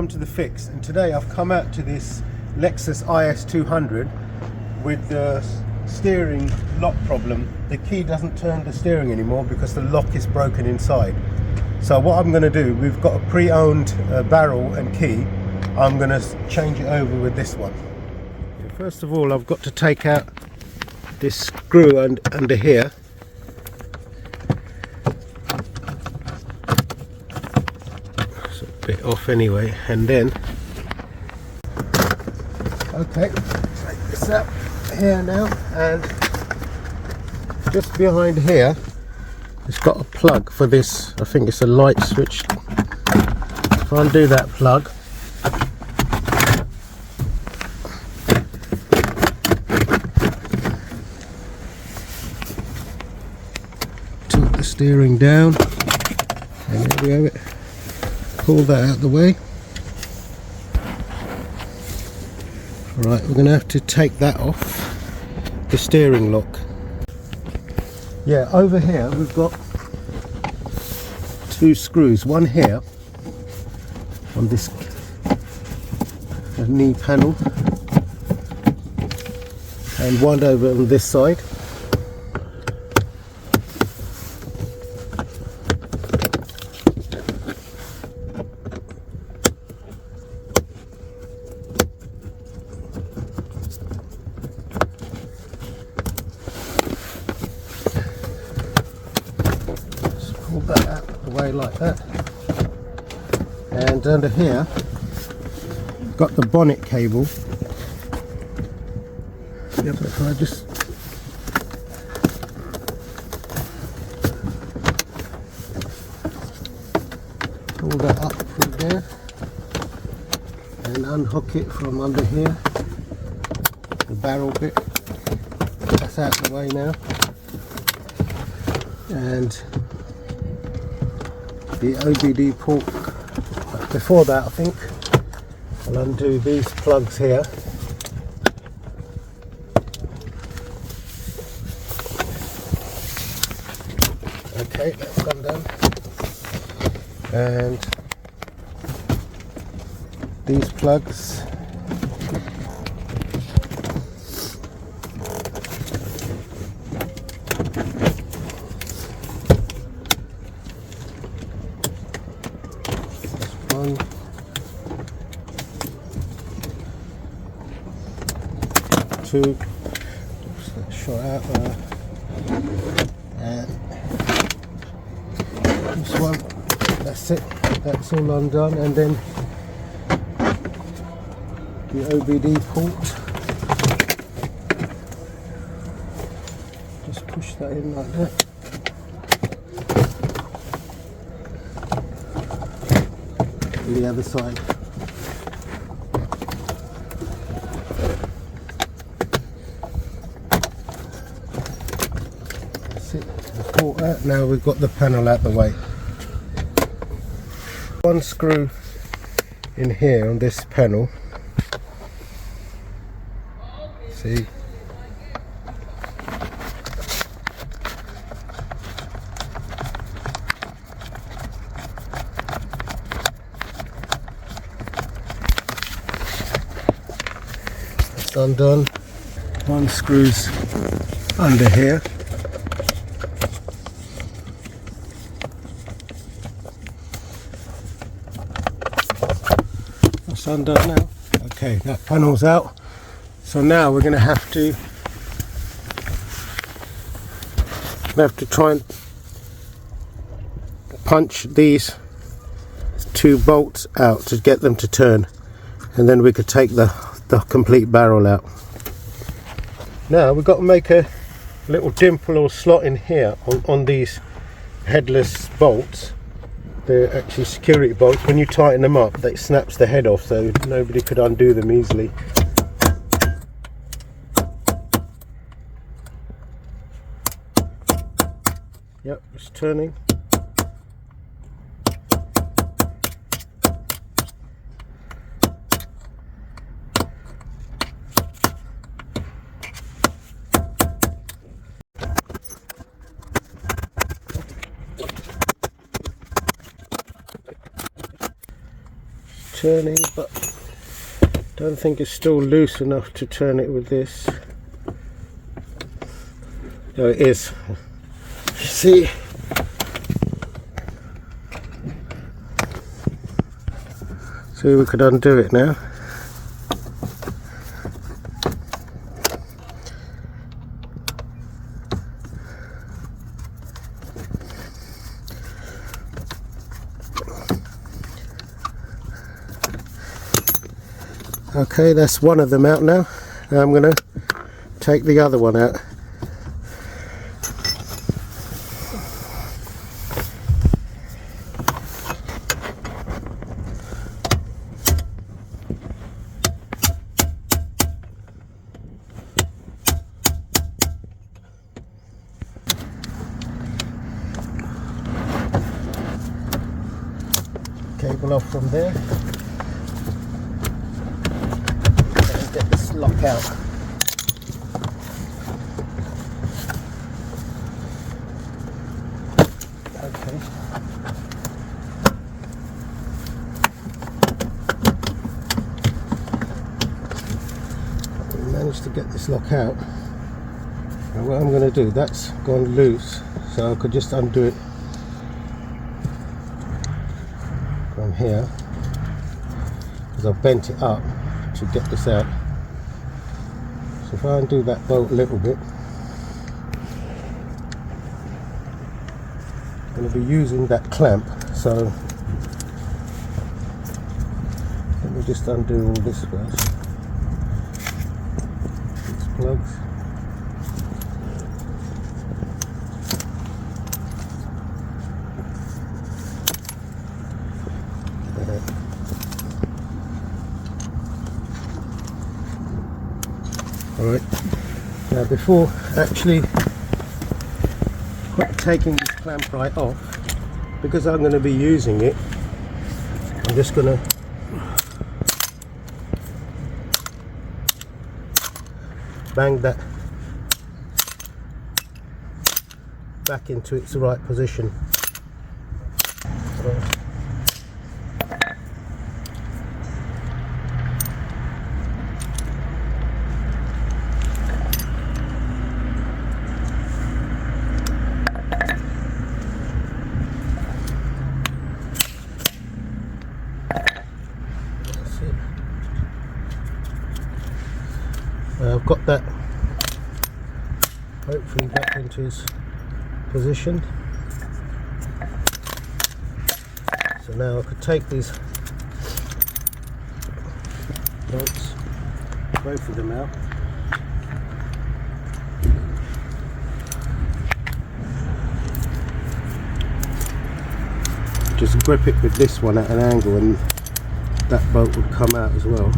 welcome to The Fix. And today I've come out to this Lexus IS200 with the steering lock problem. The key doesn't turn the steering anymore because the lock is broken inside. So what I'm going to do, we've got a pre-owned barrel and key. I'm going to change it over with this one. First of all, I've got to take out this screw under here. It's a bit off anyway, and then okay, take this out here now, and just behind here it's got a plug for this. I think it's a light switch. If I undo that plug, tilt the steering down, and there we have it. Pull that out of the way. Right, we're going to have to take that off, the steering lock. Yeah, over here we've got two screws, one here on this knee panel and one over on this side. Pull that out of the way like that, and under here got the bonnet cable. Yep, if I just pull that up from there and unhook it from under here, the barrel bit, that's out of the way now, and the OBD port. Before that, I think I'll undo these plugs here. Okay, that's gone down. And these plugs. One, two, short out there, and this one. That's it. That's all undone, and then the OBD port. Just push that in like that. The other side. That's it. Pull out. Now we've got the panel out the way. One screw in here on this panel. See? Undone. One screws under here. That's undone now. Okay, that panel's out. So now we're going to have to try and punch these two bolts out to get them to turn, and then we could take the complete barrel out. Now we've got to make a little dimple or slot in here on these headless bolts. They're actually security bolts. When you tighten them up, that snaps the head off, so nobody could undo them easily. Yep, it's turning. turning, but don't think it's still loose enough to turn it with this. Oh, it is. See? See, we could undo it now. Okay, that's one of them out now. Now I'm going to take the other one out. Cable off from there. Get this lock out. Okay. We managed to get this lock out. And what I'm going to do, that's gone loose, so I could just undo it from here, because I've bent it up to get this out. So if I undo that bolt a little bit, I'm going to be using that clamp, so let me just undo all this first. These plugs. Alright, now before actually taking this clamp right off, because I'm going to be using it, I'm just going to bang that back into its right position. I've got that hopefully back into its position. So now I could take these bolts, both of them out. Just grip it with this one at an angle and that bolt would come out as well.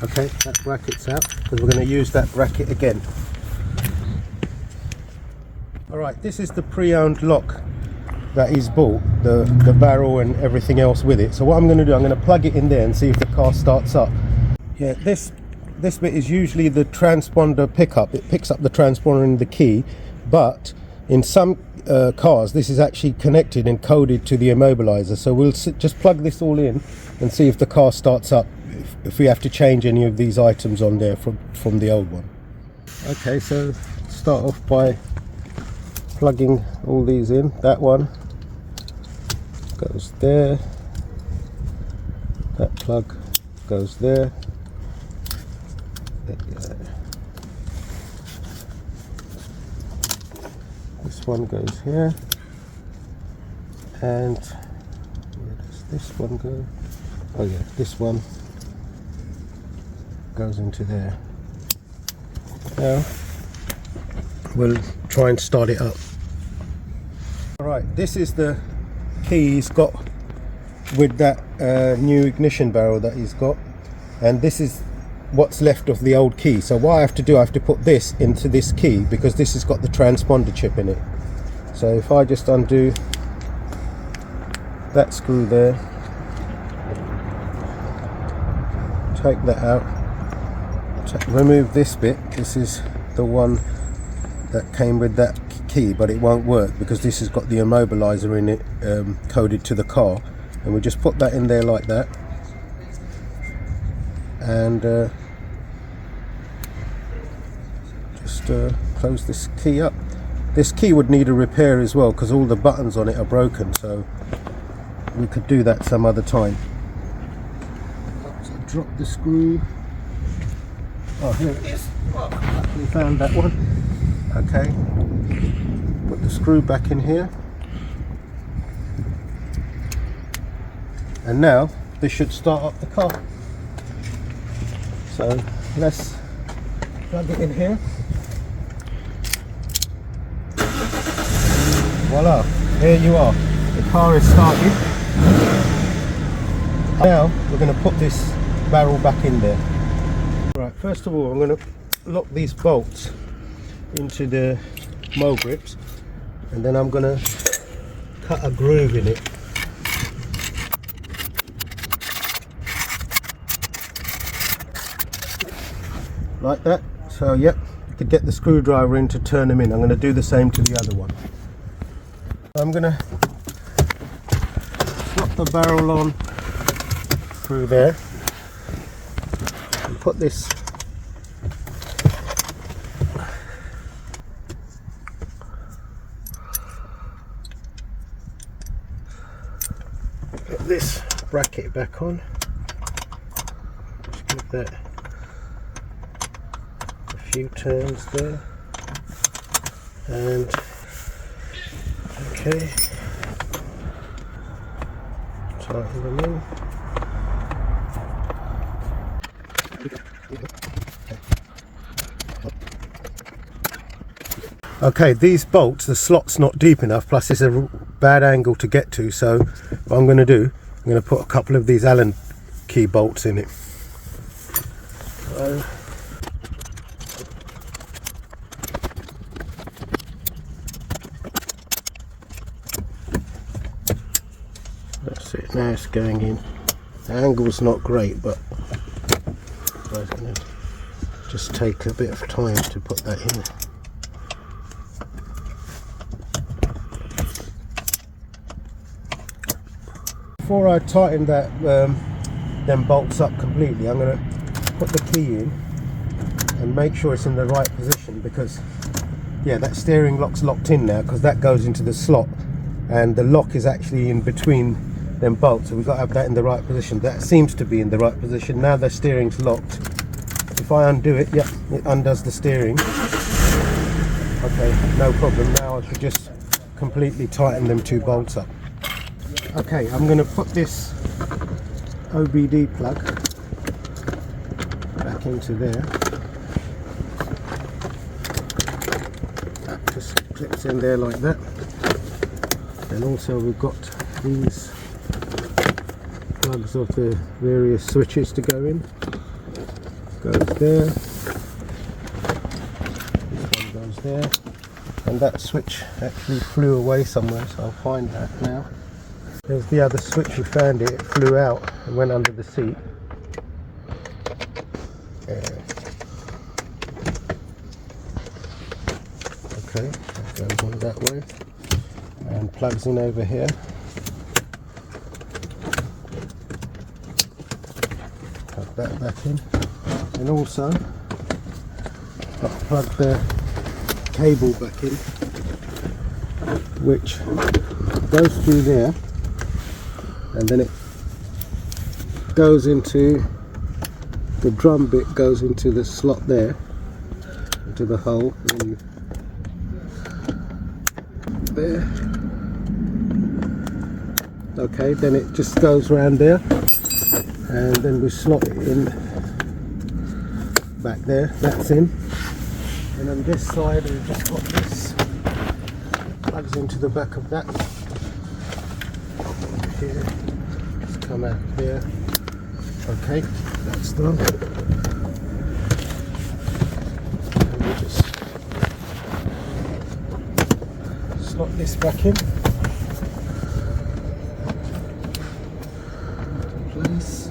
Okay, that bracket's out because we're going to use that bracket again. Alright, this is the pre-owned lock that is bought, the barrel and everything else with it. So what I'm going to do, I'm going to plug it in there and see if the car starts up. Yeah, this bit is usually the transponder pickup. It picks up the transponder and the key, but in some cars this is actually connected and coded to the immobilizer. So we'll just plug this all in and see if the car starts up, if we have to change any of these items on there from the old one. Okay, so start off by plugging all these in. That one goes there, that plug goes there. This one goes here, and where does this one go? Oh yeah, this one goes into there. Now we'll try and start it up. Alright, this is the key he's got with that new ignition barrel that he's got, and this is what's left of the old key. So what I have to do, I have to put this into this key because this has got the transponder chip in it. So if I just undo that screw there, take that out, remove this bit. This is the one that came with that key, but it won't work because this has got the immobilizer in it, coded to the car, and we just put that in there like that, and just close this key up. This key would need a repair as well because all the buttons on it are broken, so we could do that some other time. So drop the screw. Oh, here it is. We found that one. Okay, put the screw back in here, and now this should start up the car. So let's plug it in here. Voila, there you are, the car is started. Now we're going to put this barrel back in there. Right, first of all I'm going to lock these bolts into the mo grips, and then I'm going to cut a groove in it. Like that. So yep, to get the screwdriver in to turn them in. I'm going to do the same to the other one. I'm going to slot the barrel on through there and put this bracket back on. Just give that a few turns there, and okay, tighten them in. Okay, these bolts, the slot's not deep enough, plus it's a bad angle to get to, so what I'm going to do, I'm going to put a couple of these Allen key bolts in it. So, that's it, now it's going in. The angle's not great, but I'm going to just take a bit of time to put that in. Before I tighten that them bolts up completely, I'm going to put the key in and make sure it's in the right position, because yeah, that steering lock's locked in now because that goes into the slot, and the lock is actually in between them bolts, so we've got to have that in the right position. That seems to be in the right position. Now the steering's locked. If I undo it, yeah, it undoes the steering. Okay, no problem. Now I should just completely tighten them two bolts up. Okay, I'm going to put this OBD plug back into there. That just clips in there like that. And also we've got these plugs of the various switches to go in. Goes there. This one goes there. And that switch actually flew away somewhere, so I'll find that now. There's the other switch, we found it, it flew out and went under the seat. Okay, that goes on that way and plugs in over here. Plug that back in, and also I'll plug the cable back in, which goes through there. And then it goes into the drum bit, goes into the slot there, into the hole in there. Okay, then it just goes around there, and then we slot it in back there. That's in. And on this side we've just got this, plugs into the back of that. Here, just come out there. Okay, that's done. And we just slot this back in place,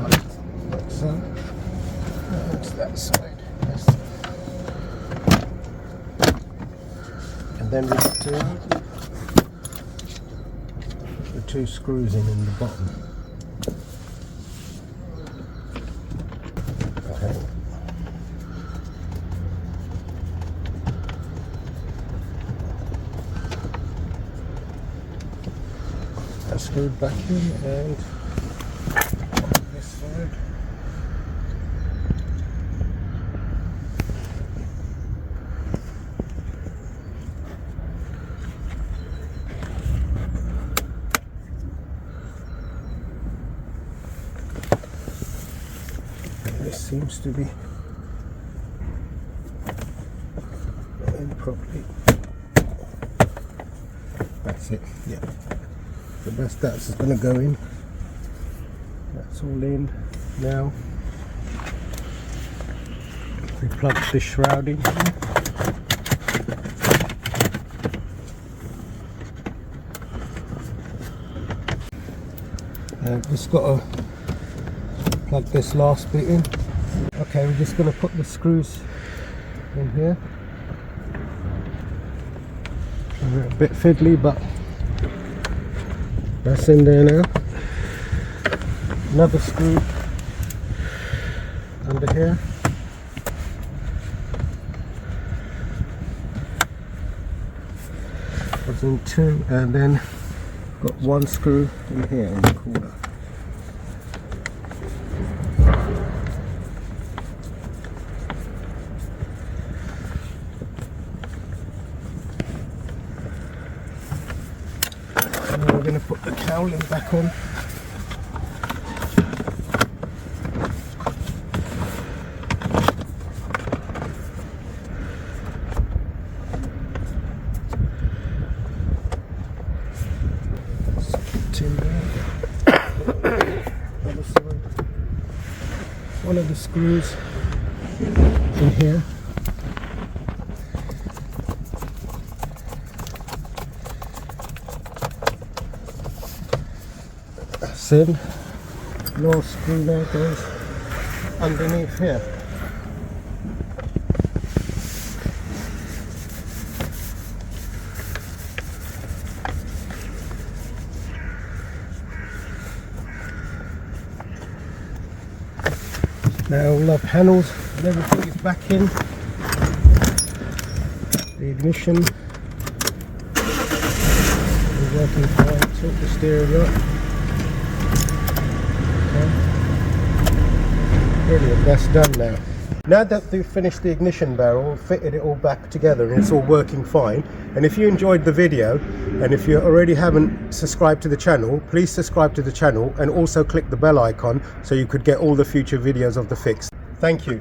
like so. then we get to put the 2 screws in the bottom. Okay. That's screwed back in, and on this side. This seems to be in properly. That's it. Yeah. So that's going to go in. That's all in now. We plug the shrouding in. And just got to plug this last bit in. Okay, we're just going to put the screws in here. They're a bit fiddly, but that's in there now. Another screw under here. Goes in 2, and then got 1 screw in here in the corner. We're going to put the cowling back on. Tin there. Other side. One of the screws in here. In. Little screw there goes underneath here. Now all our panels and everything is back in. The ignition is working fine. Tilt the steering up. Brilliant, that's done now. Now that we've finished the ignition barrel, fitted it all back together, and it's all working fine. And if you enjoyed the video, and if you already haven't subscribed to the channel, please subscribe to the channel and also click the bell icon so you could get all the future videos of the fix. Thank you.